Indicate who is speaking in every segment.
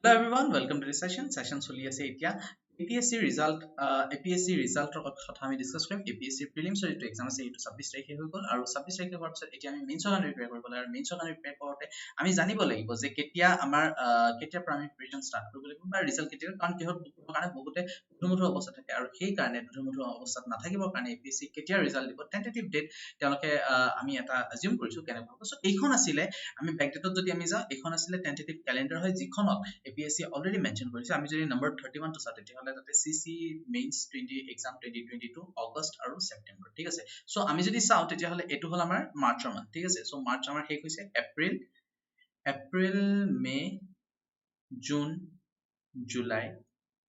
Speaker 1: Hello everyone, welcome to the session. Session choli ase etia APSC result APSC result কথা আমি discuss কৰিম APSC prelims ৰ এইটো exam আছে এইটো 26 তাৰিখে হৈ গ'ল আৰু 26 তাৰিখে হোৱাৰ পিছত এতিয়া আমি মেইনছৰ কাৰণে প্ৰিপেয়াৰ কৰিব লাগে আৰু মেইনছৰ কাৰণে প্ৰিপেয়াৰ কৰোঁতে আমি জানিব লাগিব যে কেতিয়া আমাৰ কেতিয়া পৰা আমি প্ৰিপাৰেচন ষ্টাৰ্ট কৰিব লাগিব বা ৰিজাল্ট কেতিয়া কাৰণ কিহত কাৰণে বহুতে দুধুমুধু অৱস্থা থাকে আৰু সেই কাৰণে দুধুমুধু অৱস্থাত নাথাকিবৰ কাৰণে APSC কেতিয়া ৰিজাল্ট দিব টেন্টেটিভ ডেট তেওঁলোকে আমি এটা এজিউম কৰিছো কেনেকুৱা হ'ব সো এইখন আছিলে আমি ব্যাকডেটত যদি আমি যাওঁ এইখন আছিলে টেন্টেটিভ ক্যালেন্ডাৰ হয় যিখনত APSC অলৰেডি মেনশন কৰিছে আমি যদি নম্বৰ 31 টো চাওঁ তেতিয়াহ'লে তাতে CC মেইনছ 20 এক্সাম 2022 আগষ্ট আৰু ছেপ্টেম্বৰ ঠিক আছে সো আমি যদি চাওঁ তেতিয়াহ'লে এটো হল আমাৰ মাৰ্চৰ মাহ ঠিক আছে সো মাৰ্চ আমাৰ শেষ হৈছে এপ্ৰিল মে জুন জুলাই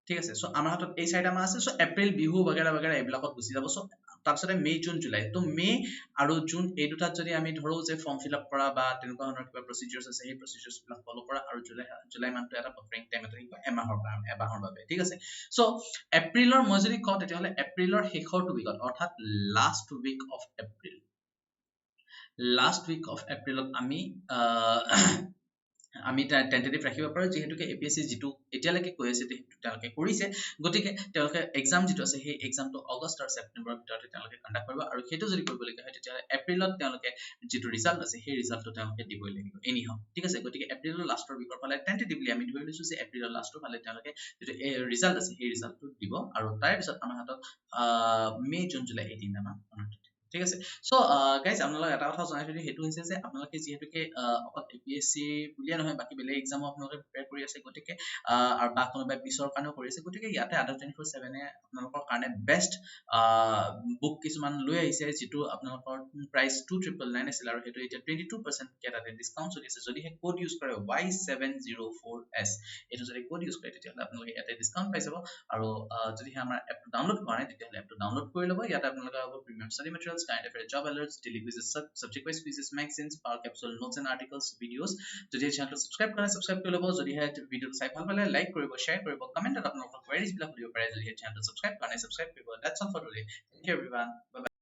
Speaker 1: ঠিক আছে সো আমাৰ হাতত এই চাৰিটা মাহ আছে সো এপ্ৰিল বিহু বগেৰা বগেৰা এইবিলাকত গুচি যাব সো তাৰপিছতে মে জুন জুলাই তো মে আৰু জুন এই দুটাত যদি আমি ধৰো যে ফৰ্ম ফিল আপ কৰা বা তেনেকুৱা ধৰণৰ কিবা প্ৰসিডিউৰছ আছে সেই প্ৰসিডিউৰছ বিলাক ফলো কৰা আৰু জুলাই মাহটো এটা বাফাৰিং টাইম এটা থাকিব এমাহৰ বাবে ঠিক আছে সো এপ্ৰিলৰ মই যদি কওঁ তেতিয়াহ'লে এপ্ৰিলৰ শেষৰ উইকত অৰ্থাৎ লাষ্ট উইক অফ এপ্ৰিলত আমি টেন্টেটিভ ৰাখিব পাৰো যেহেতুকে APSC যেটো এতিয়ালৈকে কৈ আছে তেওঁলোকে কৰিছে গতিকে তেওঁলোকে এক্সাম যেটো আছে সেই এক্সামটো আগষ্ট আৰু ছেপ্টেম্বৰৰ ভিতৰতে তেওঁলোকে কণ্ডাক্ট কৰিব আৰু সেইটো যদি কৰিবলগীয়া হয় তেতিয়াহ'লে এপ্ৰিলত তেওঁলোকে যেটো ৰিজাল্ট আছে সেই ৰিজাল্টটো তেওঁলোকে দিবই লাগিব এনিহাও ঠিক আছে গতিকে এপ্ৰিলৰ লাষ্টৰ উইকৰ ফালে টেন্টেটিভলি আমি ধৰি লৈছো যে এপ্ৰিলৰ লাষ্টৰ ফালে তেওঁলোকে যেটো ৰিজাল্ট আছে সেই ৰিজাল্টটো দিব আৰু তাৰ পিছত আমাৰ হাতত মে জুন জুলাই এই তিনিটা মাহ ঠিক আছে সো গাইজ আপোনালোক এটা কথা জনাই থৈ হেতু হৈছে যে আপোনালোকে যেহেতুকে অকল APSC বুলিয়ে নহয় বাকি বেলেগ এক্সামো আপোনালোকে প্ৰিপেয়াৰ কৰি আছে গতিকে আৰু বা কোনোবাই পিছৰ কাৰণেও কৰি আছে গতিকে ইয়াতে আদাৰ 24/7 এ আপোনালোকৰ কাৰণে বেষ্ট বুক কিছুমান লৈ আহিছে যেটো আপোনালোকৰ প্ৰাইস 2999 আছিল আৰু হেতু এতিয়া 22% কেটাতে ডিসকাউন্ট চলি আছে যদি হে কোড ইউজ কৰে Y704S এটো যদি কোড ইউজ কৰে তেতিয়াহ'লে আপোনালোকে ইয়াতে ডিসকাউন্ট পাই যাব আৰু যদি হে আমাৰ এপটো ডাউনলোড কৰা নাই তেতিয়াহ'লে এপটো ডাউনলোড কৰি ল'ব ইয়াতে আপোনালোকে হ'ব premium study materials current affairs job alerts daily quizzes subject wise quizzes magazines power capsule notes and articles videos যদি চেনেলটো সাবস্ক্ৰাইব কৰা সাবস্ক্ৰাইব কৰি ল'ব যদি হে ভিডিঅ'টো চাই ভাল পালে লাইক কৰিব শ্বেয়াৰ কৰিব কমেন্টত আপোনালোকৰ কোৱেৰিজ বিলাক সুধিব পাৰে যদি হে চেনেলটো সাবস্ক্ৰাইব কৰা নাই সাবস্ক্ৰাইব কৰিব that's all for today thank you everyone by